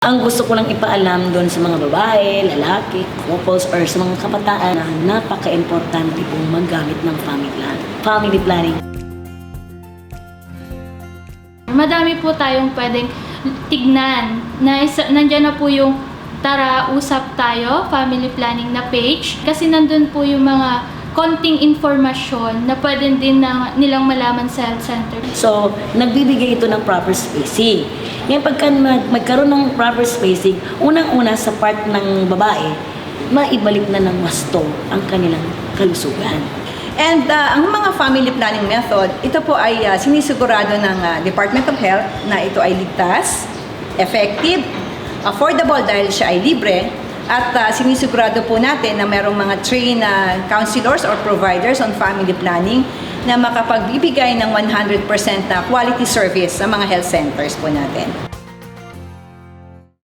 Ang gusto ko lang ipaalam doon sa mga babae, lalaki, couples, or sa mga kabataan na napaka-importante pong maggamit ng family planning. Madami po tayong pwedeng tignan. Nandiyan na po yung Tara Usap Tayo, family planning na page. Kasi nandun po yung mga konting informasyon na pwede din nilang malaman sa health center. So, nagbibigay ito ng proper spacing. Ngayon, pagka magkaroon ng proper spacing, unang-una sa part ng babae, maibalik na ng wasto ang kanilang kalusugan. And ang mga family planning method, ito po ay sinisigurado ng Department of Health na ito ay ligtas, effective, affordable dahil siya ay libre, at sinisigurado po natin na mayroong mga trained counselors or providers on family planning na makapagbibigay ng 100% na quality service sa mga health centers po natin.